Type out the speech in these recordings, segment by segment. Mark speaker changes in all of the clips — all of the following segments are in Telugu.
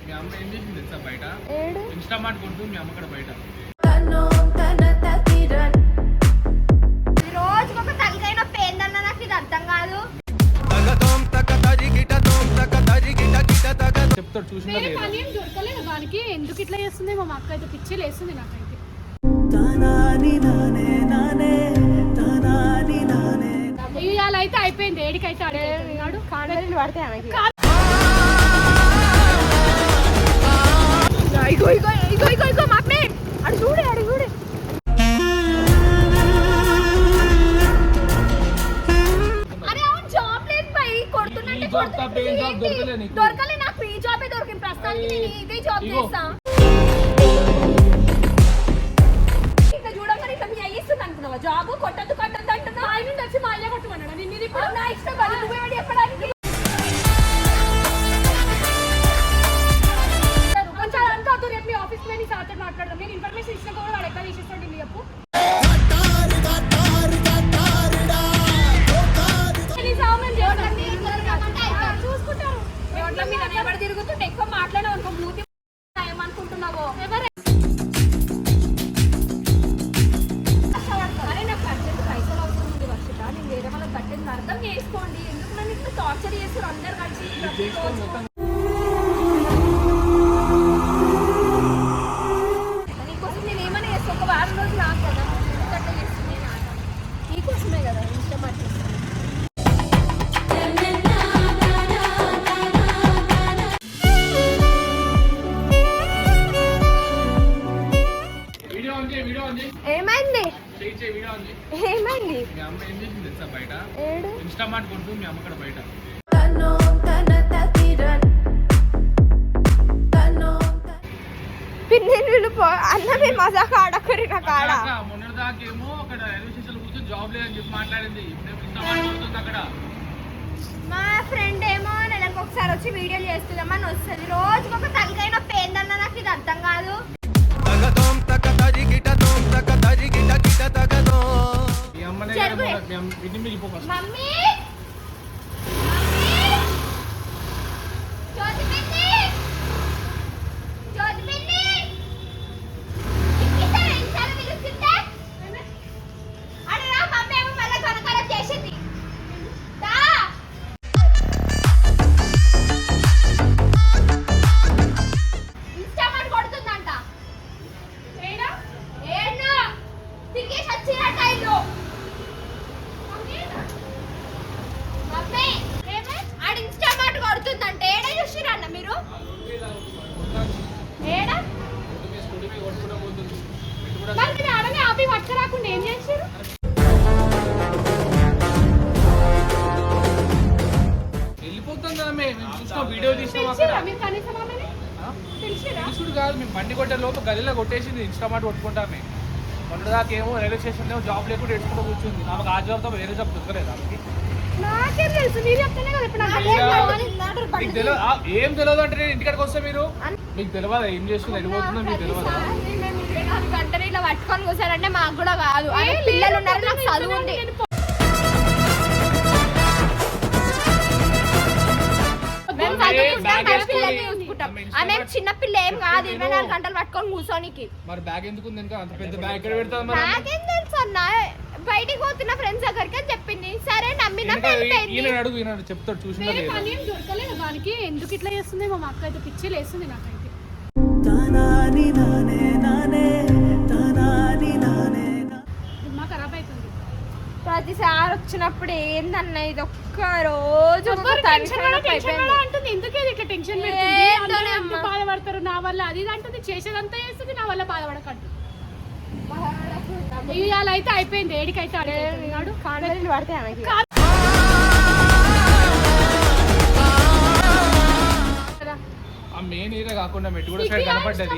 Speaker 1: మీ అమ్మ ఏం చేసింది తెలుసా బయట ఇన్స్టామార్ట్ కొంటూ మీ అమ్మ కూడా బయట
Speaker 2: రోజు ఒక తలకైన పేందన్న నాకు ఇది అర్థం కాదు.
Speaker 1: చెప్తాడు చూసిన
Speaker 3: దొరకలేదు దానికి ఎందుకు ఇట్లా చేస్తుంది మా అక్క అయితే పిచ్చి లేస్తుంది నాకైతే. ఇవాళ అయితే అయిపోయింది ఏడికైతే అడిగాడు కాడలు పడితే ఇగో ఇగో ఇగో ఇగో ఇగో మా అమ్మే అడు చూడే అడు చూడే అరే అవును జాబ్ లేదు బై కొడుతున్నట్టే దొరకలే నాకు ఈ జాబే దొరికింది ప్రస్తుతానికి నేను ఇదే జాబ్ చేస్తా. ఇట్లా చూడగానే ఇట్లా మీ అయ్యిస్తుంది అనుకున్నావా జాబ్ కొట్టద్దు కొట్టద్దు అంటున్నా ఆయన వచ్చి మా అయ్య కొట్టమన్నాడు నేను ఇప్పుడు నా ఇష్టం అది నువ్వేవాడు చెప్పడానికి రేపు మీ ఆఫీస్ లో నీ సార్తో మాట్లాడదాం నేను ఇన్ఫర్మేషన్ ఇచ్చిన కూడా వాడు ఎక్కడ తీసేస్తాడు చెప్పు చూసుకుంటారు రోడ్ల మీద ఎవరు తిరుగుతుంటే ఎక్కువ మాట్లాడే అనుకో మూతి ఏమనుకుంటున్నావో ఎవరు అరే నాకు అర్జెంట్ పైసలు అవసరం ఉంది వర్షిత నేను వేరే వాళ్ళకి కట్టింది అర్థం చేసుకోండి ఎందుకు నన్ను ఇట్లా టార్చర్ చేస్తారు అందరు కలిసి నీకోసం నేను ఏమైనా చేస్తా ఒక వారం రోజులు రాదు కదా అట్లా చేస్తుంది నీకోసమే కదా ఇన్స్టామార్ట్ చేస్తాను. ఏమైంది ఏమైంది
Speaker 1: మీ అమ్మ ఏం చేసింది తెలుసా బయట ఇన్స్టామార్ట్ కొంటూ మీ అమ్మ కూడా బయట
Speaker 2: అన్నమే మజాక ఆడకరి నా కాడ
Speaker 1: మొన్నటిదాకేమో అక్కడ రైల్వే స్టేషన్ కూర్చొని జాబ్ లేదని చెప్పి మాట్లాడింది ఇన్స్టామార్ట్ కొడుతుంది అక్కడ.
Speaker 2: మా ఫ్రెండ్ ఏమో నెలకు ఒకసారి వచ్చి వీడియోలు చేస్తున్నామని వస్తుంది రోజుకి ఒక తలకైన పేందన్న నాకు ఇది అర్థం కాదు. మమ్మీ రాకుండా ఏం చేశారు
Speaker 1: వెళ్ళిపోతుంది కదా వీడియో తీసినాం అక్కడ తెలుసుడు కాదు మేము బండి కొట్టే లోపు గదిలో కొట్టేసింది ఇన్స్టామార్ట్ కొట్టుకుంటామే. మొన్నదాకేమో రైల్వే స్టేషన్ ఏమో జాబ్ లేకుండా ఎడుచుకుంటూ కూర్చుంది ఆమెకు ఆ జాబ్తో వేరే జాబ్ దొరకలేదు ఆమెకి.
Speaker 2: నాకేం తెలుసు మీరు చెప్తేనే కదా
Speaker 1: మీకు తెలియదు ఏం తెలియదు అంటే నేను ఇంటికాడికి వస్తే మీరు మీకు తెలియదా ఏం చేస్తుంది వెళ్ళిపోతుందో మీకు తెలియదా
Speaker 2: గంటలు ఇలా పట్టుకొని కూర్చారంటే మాకు కూడా కాదు పిల్లలు ఉన్నారు నాకు చదువు ఉంది. ఆమె చిన్న పిల్ల ఏం కాదు 24 గంటలు పట్టుకొని కూర్చోనికి.
Speaker 1: మరి బ్యాగ్ ఎందుకు అంత పెద్ద బ్యాగ్ ఎక్కడ పెడతాం
Speaker 2: బ్యాగ్ ఏం తెలుసు అన్న బయటికి పోతున్న ఫ్రెండ్స్ దగ్గరికి అని చెప్పింది సరే నమ్మిన
Speaker 1: అడుగు చెప్తాడు చూసిన
Speaker 3: దొరకలేదు దానికి ఎందుకు ఇట్లా చేస్తుంది మా అక్క అయితే పిచ్చి లేస్తుంది నాకైతే. ఖరాబ్ అవుతుంది
Speaker 2: ప్రతిసారి వచ్చినప్పుడు ఏందన్న ఇది ఒక్క రోజు
Speaker 3: అంటుంది ఎందుకు ఇట్లా టెన్షన్ బాధపడతారు నా వల్ల అది అంటుంది చేసేదంతా చేస్తుంది నా వల్ల బాధపడకండి. ఇవాళ అయితే అయిపోయింది ఏడికైతే అడిగాడు కాడలు పడితే
Speaker 1: ఆ మెయిన్ ఏరియా కాకుండా మెట్టుగూడ సైడ్ కనపడ్డది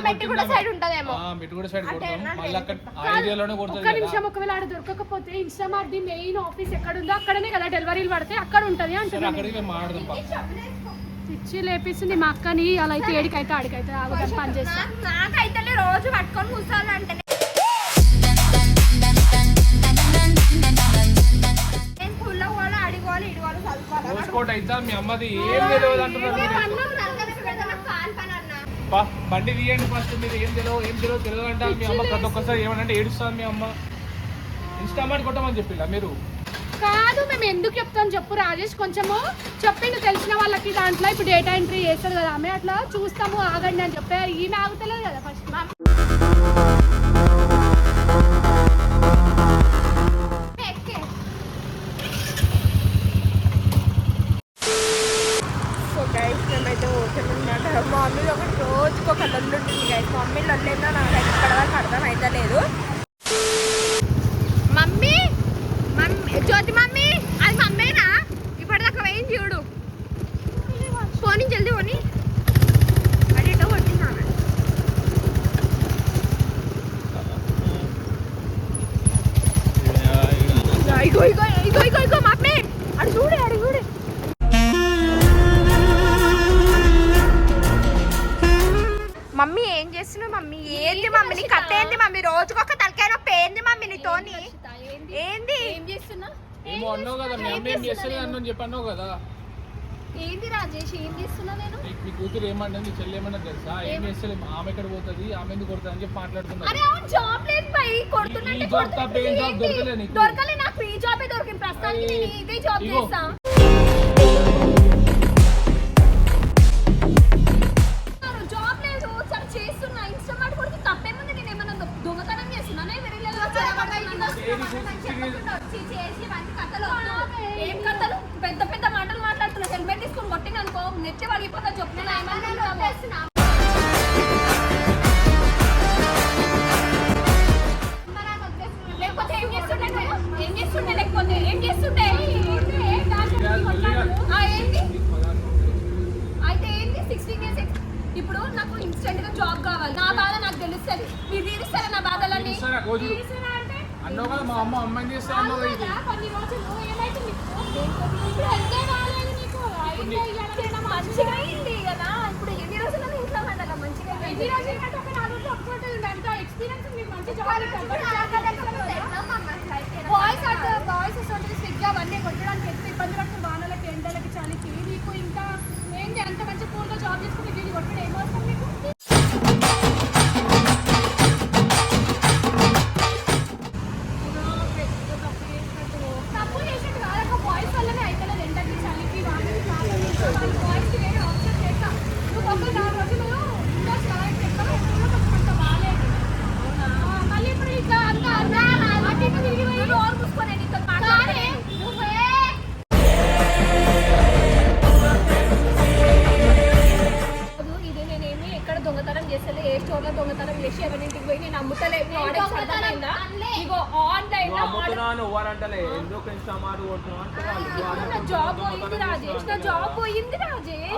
Speaker 2: మెట్టుగూడ సైడ్ ఉంటదేమో
Speaker 1: మెట్టుగూడ సైడ్ కొడతాం మళ్ళీ అక్కడ ఆ ఏరియాలోనే కొడతాం.
Speaker 3: ఒక్క నిమిషం ఒకవేళ ఆడ దొరకకపోతే ఇన్స్టామార్ట్ ది మెయిన్ ఆఫీస్ ఎక్కడ ఉందో అక్కడనే కదా డెలివరీలు పడితే అక్కడ ఉంటది అంటున్నాను.
Speaker 1: అక్కడికి మేము మాట్లాడదాం
Speaker 3: పిచ్చి లేపిస్తుంది మా అక్కని అలా అయితే ఏడికైతే ఆడికైతే పని చేస్తాను.
Speaker 2: నాకైతే రోజు పట్టుకొని కూర్చోాలంటే
Speaker 1: చూసుకోవటం అయితే మీ అమ్మది ఏం తెలియదు అంటున్నారు. బండి తీయండి ఫస్ట్. మీరు ఏం తెలియదు అంటారు మీ అమ్మ. ప్రతి ఒక్కసారి ఏమనంటే ఏడుస్తాను మీ అమ్మ. ఇన్స్టామార్ట్ కొట్టమని చెప్పిందా మీరు?
Speaker 3: కాదు, మేము ఎందుకు చెప్తాం చెప్పు రాజేష్. కొంచెము చెప్పింది తెలిసిన వాళ్ళకి దాంట్లో ఇప్పుడు డేటా ఎంట్రీ చేస్తారు కదా ఆమె, అట్లా చూస్తాము ఆగండి అని చెప్పారు. ఈమె ఆగుతలేదు కదా ఫస్ట్.
Speaker 2: మేమైతే ఓకేనమాట. మా మమ్మీ ఒకటి రోజుకి ఒక లొల్లు ఉంటుంది గైస్. మా మమ్మీ లొల్లేందో నాకు ఇక్కడ దాకా అర్థం అయితే లేదు. మమ్మీ మమ్మీ జ్యోతి మమ్మీ అది మమ్మీనా? ఇప్పటిదాకా వేయం చూడు. పోనీ జల్దీ పోనీ. అది ఎటో కొట్టినాను. ఇగో ఇగో ఇగో ఇగో ఇగో మమ్మీ అడు చూడే అడు చూడే. మమ్మీ ఏం చేస్తున్నావు మమ్మీ? ఏంది మమ్మీ నీ కథ ఏంది మమ్మీ? రోజుకొక తలకాయ నొప్పి ఏంది మమ్మీ నీతోని? ఏంది
Speaker 3: ఏం చేస్తున్నా?
Speaker 1: ఏమో అన్నావు కదా మీ అమ్మ ఏం చేస్తుంది అన్న చెప్పి అన్నావు కదా.
Speaker 3: ఏంది రాజేష్ ఏం చేస్తున్నా నేను?
Speaker 1: మీ కూతురు ఏమన్నది, మీ చెల్లి ఏమన్నా తెలుసా? ఏం చేస్తుంది, ఆమె ఎక్కడ పోతుంది, ఆమె ఎందుకు కొడుతుంది అని చెప్పి మాట్లాడుతున్నారు.
Speaker 3: అరే అవును, జాబ్ లేదు బై. కొడుతున్నట్టే
Speaker 1: దొరకలే నీకు?
Speaker 3: దొరకలే, నాకు ఈ జాబే దొరికింది ప్రస్తుతానికి. నేను ఇదే జాబ్ చేస్తా. జాబ్ లేదు సరే చేస్తున్నా. ఇన్స్టామార్ట్ కొడుకు తప్పేముంది? నేను ఏమన్నా దొంగతనం చేస్తున్నా? ఏం కథలు? పెద్ద పెద్ద మాటలు మాట్లాడుతున్నా. హెల్మెట్ తీసుకొని కొట్టిన అనుకో నెత్తి పడిపోతా చెప్పు. నేను లేకపోతే ఏం చేస్తుండే? ఏం చేస్తుండే? లేకపోతే ఏం చేస్తుండే? ఏంటి అయితే ఏంటి? 16 years ఇప్పుడు నాకు ఇన్స్టెంట్ గా జాబ్ కావాలి. నా బాధ నాకు తెలుస్తుంది. మీరు తీరుస్తారా నా బాధలన్నీ?
Speaker 1: అన్నావు కదా మా అమ్మ అమ్మని చేస్తా అన్నావు ఇది.
Speaker 3: కొన్ని రోజులు ఏమైతుంది? ఇప్పుడు హెల్తే కాలేదు నీకు. మంచిగా అయింది కదా. ఇప్పుడు ఎన్ని రోజులు ఇంట్లో ఉండగా మంచిగా ఎన్ని రోజులు అంటే ఒక 4 రోజులు ఒక్కటే ఉందంటే ఎక్స్పీరియన్స్ మీకు మంచి జాబ్. బాయ్స్ అసలు స్విగ్గా అవన్నీ కొట్టడానికి ఎంత ఇబ్బంది పడుతుంది వానలకి ఎండలకి చలికి. మీకు ఇంకా ఏంటి అంత మంచి పూర్గా జాబ్ చేసుకుని దీన్ని కొట్టడం ఏమవుతుంది మీకు? తప్పు చేసినట్టు కాదక్క. బాయ్స్ వల్లనే అయితలేదు ఎండకి చలికి వానలకి బాయ్స్కి వేరే ఆప్షన్ చేస్తా. నువ్వు ఒక 4 రోజులు ఇండోర్స్ అంత బాగాలేదు. మళ్ళీ ఇప్పుడు ఇంకా అంత అటు ఇటు తిరిగి పోయి డోర్ మూసుకొని నీతో మాట్లాడే ఇది. నేనేమి ఎక్కడ దొంగతనం చేస్తలే. ఏ స్టోర్ లో దొంగతనం చేసి ఎవరింటికి పోయి నేను అమ్ముతలేదు. ఇగో ఆన్లైన్ జాబ్ పోయింది రాజేష్. నా జాబ్ పోయింది రాజేష్.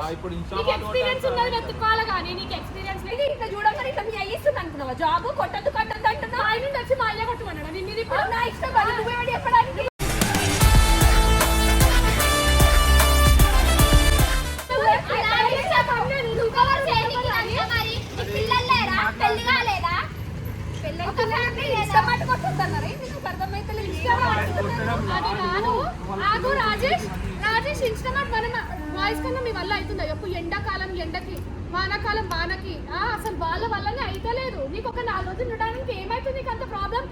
Speaker 3: నీకు ఎక్స్పీరియన్స్ ఉన్నది వెతుక్కోవాలి కానీ నీకు ఎక్స్పీరియన్స్ లేదు. ఇంకా చూడగానే ఇట్లా మీ అయ్యిస్తుంది అనుకున్నావా? జాబ్ కొట్టద్దు అంటున్నా. ఆయన వచ్చి మా అయ్య కొట్టమన్నాడు. నిన్ను ఇప్పుడు నా ఇష్టం కాదు. నువ్వేమని చెప్పడానికి? ఆగు రాజేష్. రాజేష్ ఇన్స్టామార్ట్ మన వాయిస్ కన్నా మీ వల్ల అవుతుందా? ఎప్పుడు ఎండాకాలం ఎండకి, వానాకాలం వానకి అసలు వాళ్ళ వల్లనే అయితలేదు. నీకు ఒక 4 రోజులు ఉండడానికి ఏమైతుంది? నీకు అంత ప్రాబ్లం.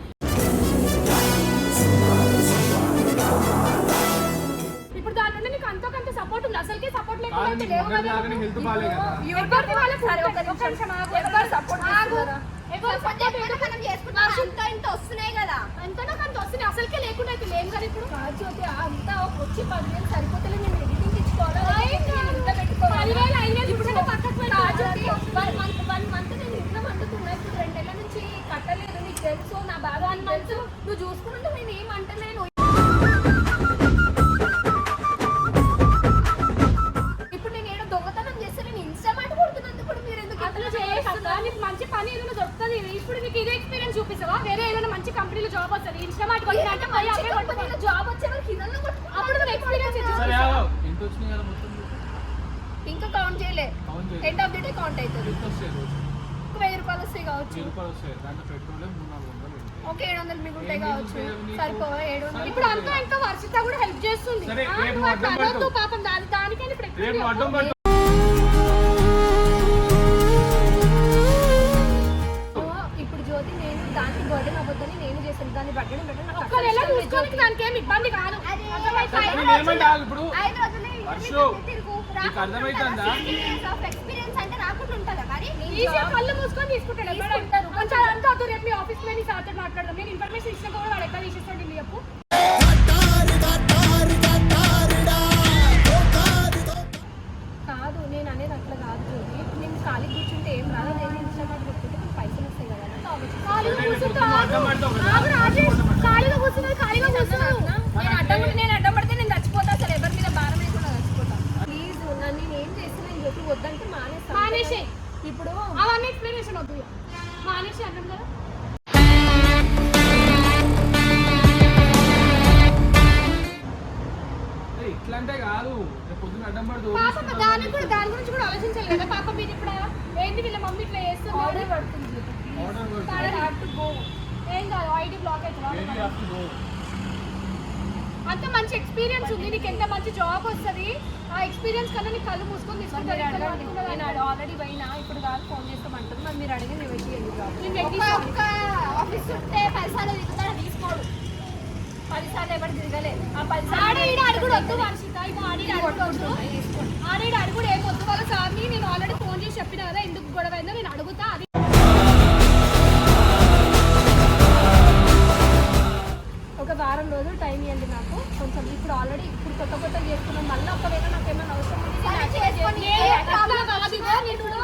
Speaker 3: ఇప్పుడు దాని నుండి నీకు అంతో కొంత సపోర్ట్ ఉంది. అసలుకే సపోర్ట్ లేకపోతే వస్తున్నాయి కదా. ఎంతనో కొంత వస్తున్నాయి. అసలుకే లేకుండా అయితే లేం కదా. ఇప్పుడు జ్యోతి అంతా వచ్చి 10,000 సరిపోతలే. నేను ఎడిటింగ్ ఇచ్చుకోవాలి. 10,000 ఇప్పుడు పక్కకు 1 month నేను ఇంట్లో వండుతున్నా. ఇప్పుడు 2 నెలల నుంచి కట్టలేదు. నీకు తెలుసు నా బాధ. 1 month నువ్వు చూసుకున్నట్టు నేను ఏం అంటలేను. ఇప్పుడు నేను ఏదో దొంగతనం చేస్తే నేను ఇన్స్టామార్ట్ కొడుతున్నందుకు కూడా మీరు ఎందుకు అట్లా చేస్తారా? నీకు మంచి పని ఏదైనా దొరుకుతుంది. ఇప్పుడు నీకు ఇదే ఎక్స్పీరియన్స్ చూపిస్తావా? వేరే ఏదైనా మంచి కంపెనీలో జాబ్ వస్తుంది. ఇన్స్టామార్ట్ కొట్టినంటే జాబ్ వచ్చే వాళ్ళకి ఇదన్నా అప్పుడు నువ్వు ఎక్స్పీరియన్స్ ఇంకా కౌంట్ చేయలే. End of the day count అవుతుంది. 1000 రూపాయలు వస్తాయి కావచ్చు. ఓకే 700 మీకు ఉంటాయి కావచ్చు. సరిపోవా 700? ఇప్పుడు అంతా ఇంకా వర్షిత కూడా హెల్ప్ చేస్తుంది. పాపం దానికైనా ఇప్పుడు
Speaker 2: ఎక్స్పీరియన్స్ అంటే రాకుండా ఉంటుందా మరి
Speaker 3: ఈజీగా కళ్ళు మూసుకొని తీసుకుంటాడు ఎవరు కొంచెం అంతా వద్దు రేపు మీ ఆఫీస్ లో నీ సార్తో మాట్లాడదాం నేను ఇన్ఫర్మేషన్ ఇచ్చినా కూడా వాడు ఎక్కడ తీసేస్తాడు నీ చెప్పు కాదు నేను అనేది అట్లా కాదు జ్యోతి నేను ఖాళీ కూర్చుంటే ఏం రాదు నేను ఇన్స్టాగ్రామ్ పెట్టుకుంటే పైసలు వస్తాయి కదా ఖాళీగా కూర్చున్నది ఖాళీగా కూర్చున్నాను నేను అడ్డం పడితే నేను చచ్చిపోతా అసలు ఎవరి మీద భారం వేయకుండా చచ్చిపోతా ప్లీజ్ నన్ను నేను ఏం చేస్తున్నా జ్యోతి వద్దంటే మానేసి ఇప్పుడు అవన్నీ ఎక్స్ప్లెనేషన్ వద్దు మానేసి అన్నాం కదా
Speaker 1: ఇట్లా అంటే కాదు పొద్దున అడ్డం పడుతూ
Speaker 3: పాప దాని గురించి కూడా ఆలోచించాలి కదా పాప మీరు ఇప్పుడు ఏంటి వీళ్ళ మమ్మీ ఇట్లా చేస్తుంది ఆర్డర్ పడుతుంది ఏం కాదు ఐడి బ్లాక్ అవుతుంది అంత మంచి ఎక్స్పీరియన్స్ ఉంది నీకు ఎంత మంచి జాబ్ వస్తుంది ఆ ఎక్స్పీరియన్స్ కన్నా నీకు కళ్ళు మూసుకొని తీసుకుంటాను నేను ఆల్రెడీ పోయినా ఇప్పుడు కాదు ఫోన్ చేస్తామంటుంది మరి మీరు అడిగి నేను వెయిట్
Speaker 2: ఆఫీస్ ఉంటే పైసలు దిగుతాడు తీసుకోడు
Speaker 3: 10 సార్లు ఎవరు తిరగలే ఆ 10 సార్లు అడుగుడు వద్దు వర్షిత ఇప్పుడు ఆడేడు అడుగుడు ఏం వద్దు వాళ్ళ సార్ని నేను ఆల్రెడీ ఫోన్ చేసి చెప్పిన కదా ఎందుకు గొడవ అయిందో నేను అడుగుతా అది ఒక వారం రోజులు టైం ఇవ్వండి నాకు కొంచెం ఇప్పుడు ఆల్రెడీ ఇప్పుడు కొత్త చేసుకున్నాం మళ్ళీ ఒకవేళ నాకు ఏమైనా అవసరం ఉంది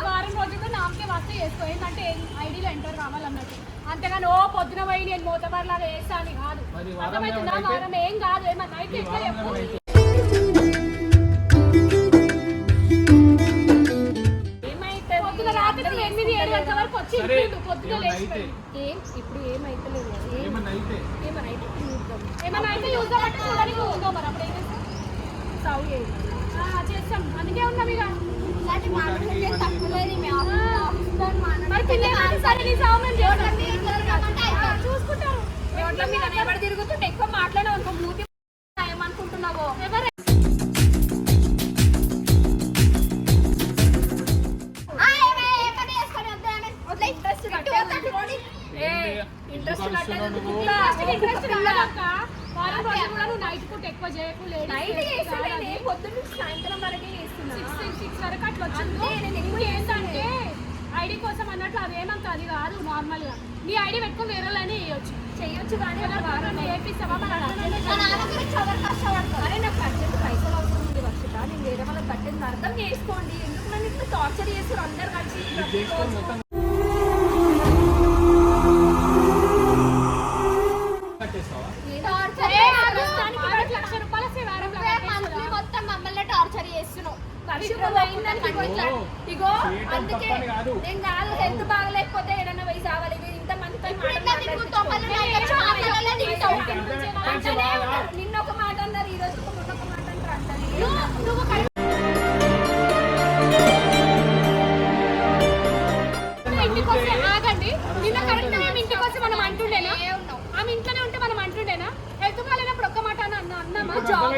Speaker 3: వారం రోజుల్లో నాకే వస్తే చేసుకో ఏంటంటే ఐడీలో ఎంటర్ కావాలన్నట్టు అంతేగాని ఓ పొద్దున పోయి నేను మోతబార్లాగా వేస్తా అని కాదు అర్థమవుతుందా వారం ఏం కాదు ఏమన్నా అయితే ఎట్లా చెప్పు ఏమైతే పొద్దున రాత్రి 8-7 గంటల వరకు వచ్చి పొద్దున లేచి ఏం ఇప్పుడు ఏమైతలేదు ఏమన్నా అయితే చూద్దాం అంటే చూడడానికి ఉందో మరి అప్పుడు ఏం చేస్తాం సాగు చేస్తాం అందుకే ఉన్నాం ఇక చూసుకుంటారు రోడ్ల మీద ఎవరు తిరుగుతుంటే ఎక్కువ మాట్లాడే అనుకో మూతి ఏమనుకుంటున్నావో ఎవరు నైట్ పూట ఎక్కువ చేయకు పొద్దున్న సాయంత్రం వరకే 6 వరకు అట్లా వచ్చింది నేను ఏంటంటే ఐడి కోసం అన్నట్లు అదేమంత అది కాదు నార్మల్ గా నీ ఐడి పెట్టుకుని వేరేలానే చేయొచ్చు కానీ అరే నాకు అర్జెంట్ పైసలు అవసరం ఉంది వర్షిత నేను వేరే వాళ్ళకి కట్టింది అర్థం చేసుకోండి ఎందుకు నన్ను ఇట్లా టార్చర్ చేస్తారు అందరు కలిసి ఇగో అందుకే నేను కాదు హెల్త్ బాగలేకపోతే ఏదైనా వయసు కావాలి ఇంత మందితో నిన్న ఒక మాట అన్నారు ఈ రోజు మొన్న ఒక మాట అంటారు ఇంటికి వస్తే ఆగండి నిన్న కరెక్ట్ మేము ఇంటికి వస్తే మనం అంటుండేనా ఆమె ఇంట్లోనే ఉంటే మనం అంటుండేనా హెల్త్ బాగాలేనప్పుడు ఒక్క మాట అన్నామా జాబ్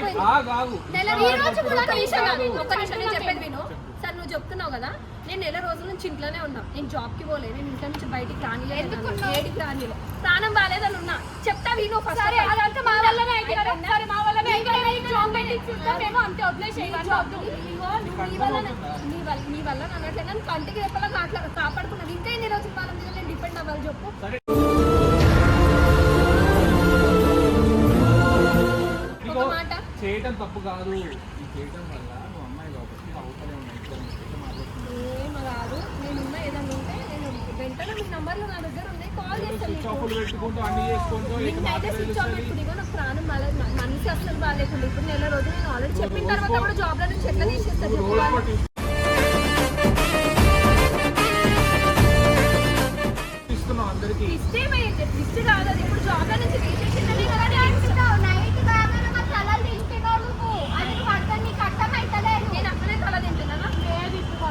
Speaker 3: ఈ రోజు కూడా ఒక్క నిమిషం నేను చెప్పేది విను సార్ నువ్వు చెప్తున్నావు కదా నేను నెల రోజుల నుంచి ఇంట్లోనే ఉన్నా నేను జాబ్కి పోలే నేను ఇంట్లో నుంచి బయటికి రానిలేదు ఏడికి రానిలే ప్రాణం బాగాలేదని ఉన్నా చెప్తా విను అదంతా మా వల్లనే అయితే మా వల్లనే జాబ్ పెట్టించుకుంటామేమో అంతే వదిలేసేయవద్దు నీ వల్ల అన్నట్లే నన్ను కంటికి రెప్పలా కాపాడుకున్నాను ఇంకా ఎన్ని రోజులు వాళ్ళ మీద నేను డిపెండ్ అవ్వాలి చెప్పు ఒక మాట
Speaker 1: చేయటం తప్పు కాదు చేయటం వల్ల నువ్వు అమ్మాయి కాబట్టి అవతలే
Speaker 3: ఏం కాదు నేనున్నా ఏదన్నా ఉంటే నేను వెంటనే మీ నంబర్లు నా దగ్గర ఉన్నాయి కాల్ చేస్తాను నేనైతే స్విచ్ ఆఫ్ పెట్టుకుని నాకు ప్రాణం మనిషి అసలు బాగాలేకుండా ఇప్పుడు నెల రోజులు నేను ఆల్రెడీ చెప్పిన తర్వాత కూడా జాబ్లో నుంచి ఎట్లా తీసేస్తాను ఇస్తే కాదు అది ఇప్పుడు జాబ్లో నుంచి తీసేసిందని కదా నేను అక్కడే తల తింటున్నాను లేదు ఇప్పుడు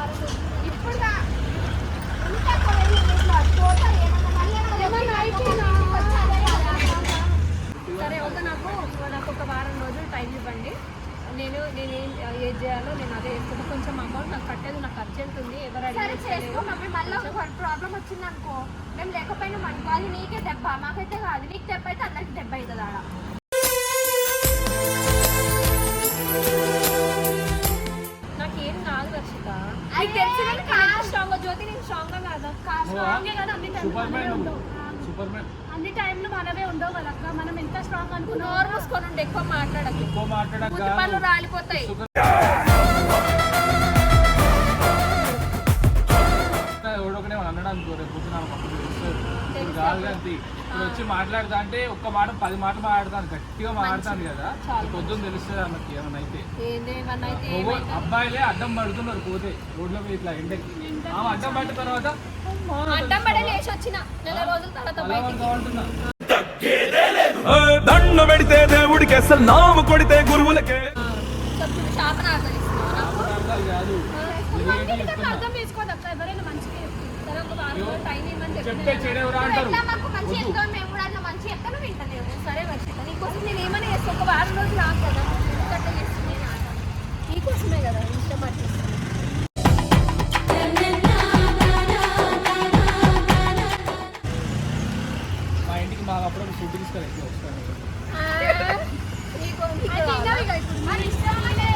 Speaker 3: సరే ఓకే నాకు ఒక వారం రోజులు టైం ఇవ్వండి నేను ఏం చేయాలో నేను అదే చేస్తాను కొంచెం అమౌంట్ నాకు కట్టేది నాకు అర్జెంట్ ఉంది ఎవరు
Speaker 2: చేసుకో మమ్మీ మళ్ళీ ఒక ప్రాబ్లం వచ్చింది అనుకో మేము లేకపోయినా అనుకో అది నీకే దెబ్బ మాకైతే కాదు నీకు దెబ్బ అయితే అందరికి దెబ్బ అవుతుంది ఆడ
Speaker 3: నాకేం కాదు వర్షిత
Speaker 2: నీకు తెలుసు కదా
Speaker 3: కాదు స్ట్రాంగ్ జ్యోతి నేను స్ట్రాంగ్ కాదా స్ట్రాంగే కదా అన్ని టైంలో
Speaker 1: సూపర్
Speaker 3: మనమే
Speaker 1: మ్యాన్
Speaker 3: ఉండవు
Speaker 1: సూపర్ మ్యాన్
Speaker 3: అన్ని టైంలో మనమే ఉండవు కదా అక్క మనం ఎంత స్ట్రాంగ్ అనుకున్నాం
Speaker 2: నోరు మూసుకొని ఉండి ఎక్కువ మాట్లాడకు
Speaker 1: ఎక్కువ మాట్లాడక
Speaker 2: ముద్దు పళ్ళు రాలిపోతాయి
Speaker 1: ఎవడొకనే అన్నాడు అనుకో రేపు పొద్దున ఇప్పుడు కాదు అంతే ఇప్పుడు వచ్చి మాట్లాడతా అంటే ఒక్క మాట 10 మాటలు మాట్లాడతాను గట్టిగా మాట్లాడతాను కదా పొద్దున్న తెలుస్తుంది అన్నకి ఏమన్నా అయితే
Speaker 2: ఏందేమన్నా అయితే
Speaker 1: అబ్బాయిలే అడ్డం పడుతున్నారు పోతే రోడ్ల మీద ఇట్లా ఎండకి ఆమె అడ్డం పట్టిన తర్వాత
Speaker 2: అడ్డం పడే లేచి వచ్చిన నెల రోజుల తర్వాత బయటికి
Speaker 1: బాగుంటున్నా
Speaker 4: దండ పెడితే దేవుడికి అసలు నాము కొడితే గురువులకే
Speaker 2: చెప్పుడు శాపన ఆచరిస్తున్నావు నాకు
Speaker 1: అర్థాలు కాదు
Speaker 3: అర్థం చేసుకోదు అక్క ఎవరైనా మంచిగా
Speaker 2: సరే ఒక వారం రోజులు టైం ఇవ్వమని
Speaker 1: చెప్తే చెడెవరా అంటారు
Speaker 2: ఎట్లా మాకు మంచి చెప్తాం మేము కూడా అట్లా మంచి చెప్తాను వింటలేము సరే వర్షిత నీకోసం నేను ఏమైనా చేస్తాను ఒక వారం రోజులు రాకు కదా అట్లా చేస్తుంది నీకోసమే కదా ఇష్టం అట్లా
Speaker 1: మా ఇంటికి మా అప్పుడు ఫుడ్ తీసుకొని ఎట్లా వస్తాను
Speaker 3: మరి ఇష్టం అంటే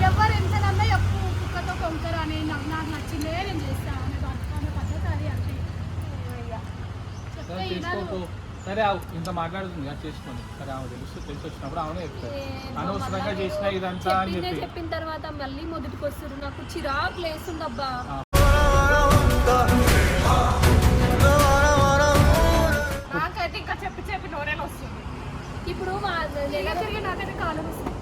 Speaker 3: ఎవరు ఎంత నమ్మే ఎప్పు కుక్కతో కొంకరు అని నాకు నచ్చిందే నేను చేస్తాను అనే పద్ధతి అది అంటే చెప్తే
Speaker 1: చేసుకో సరే ఆవు ఇంత మాట్లాడుతుంది కదా చేసుకోండి సరే ఆమె తెలిసి వచ్చినప్పుడు ఆమె చెప్తారు అనవసరంగా చేసిన ఇదంతా అని చెప్పి
Speaker 2: చెప్పిన తర్వాత మళ్ళీ మొదటికి వస్తారు నాకు చిరాకు లేస్తుందబ్బా
Speaker 3: నాకైతే ఇంకా చెప్పి చెప్పి నోరేలు వస్తుంది
Speaker 2: ఇప్పుడు మా
Speaker 3: ఇలా తిరిగి నాకైతే కాలం వస్తుంది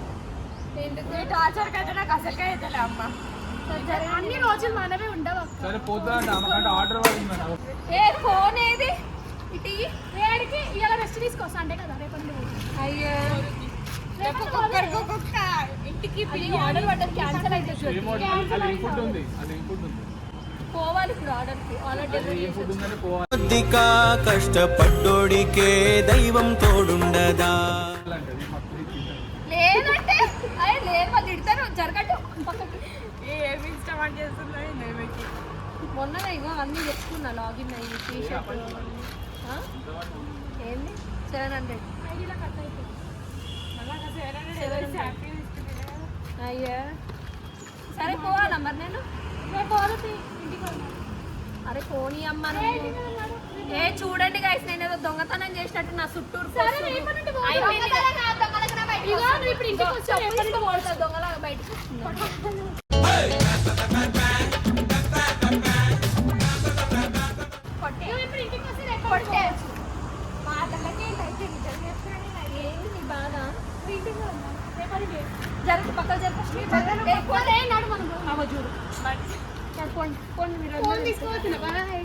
Speaker 2: ఏంటి
Speaker 3: టార్చర్కి అయితే నాకు అసలుకే అయితే అమ్మ అన్ని రోజులు మనమే ఉండవు అక్క
Speaker 1: సరే పోతా ఆమెకంటే ఆర్డర్ పడింది
Speaker 2: ఏ ఫోన్ ఏది ఇటు ఇయ్యి.
Speaker 3: వేడికి ఇలా రెస్ట్ తీసుకో సండే కదా రేపటి నుండి
Speaker 2: అయ్యో ఇంటికి
Speaker 3: అది
Speaker 2: ఆర్డర్ పడ్డది క్యాన్సిల్ అయితే
Speaker 1: అది ఏం ఫుడ్ ఉంది అది ఏం ఫుడ్ ఉంది
Speaker 2: పోవాలి ఇప్పుడు ఆర్డర్కి ఆర్డర్
Speaker 1: అది ఏం ఫుడ్ ఉందని పోవాలి
Speaker 4: కొద్దిగా కష్టపడ్డోడికే దైవం తోడుండదా
Speaker 1: అంటది మొత్తం తింటారు
Speaker 2: లేదంటే అయ్యే లేదు వాళ్ళు తిడతారు జరగట్టు పక్కకి
Speaker 3: ఏమి ఇష్టం చేస్తుంది నేమైతే
Speaker 2: మొన్న ఇగో అన్నీ తెచ్చుకున్నా లాగిన్ అయ్యి టీ షర్ట్ ఏంది 700
Speaker 3: ఐడిలో కట్ అయిపోయింది
Speaker 2: అయ్యా సరే పోవాలా మరి నేను
Speaker 3: రేపు పోతుంది ఇంటికి వెళ్దాం.
Speaker 2: అరే పోనీ అమ్మ నువ్వు. ఏ చూడండి గైస్ నేను ఏదో దొంగతనం చేసినట్టు నా చుట్టూరు
Speaker 3: సరే, రేపటి నుండి పోదాం. ఇగో నువ్వు ఇప్పుడు ఇంటికి వచ్చావు, ఎప్పటి నుండి పోతావు?
Speaker 2: దొంగలాగా బయటకు వస్తున్నా.
Speaker 3: నువ్వు ఇప్పుడు ఇంటికి వస్తే రేపు కొట్టేయచ్చు.
Speaker 2: ఏంది నీ బాధ
Speaker 3: నువ్వు ఇంటికి వెళ్దాం. రేపటి నుండి.
Speaker 2: జరుగు పక్కన జరుగు
Speaker 3: లేకపోతే నడు మనం పోదాం.
Speaker 2: చూడు పోండి మీరు
Speaker 3: ఫోన్ తీసుకోవచ్చునా? బాయ్.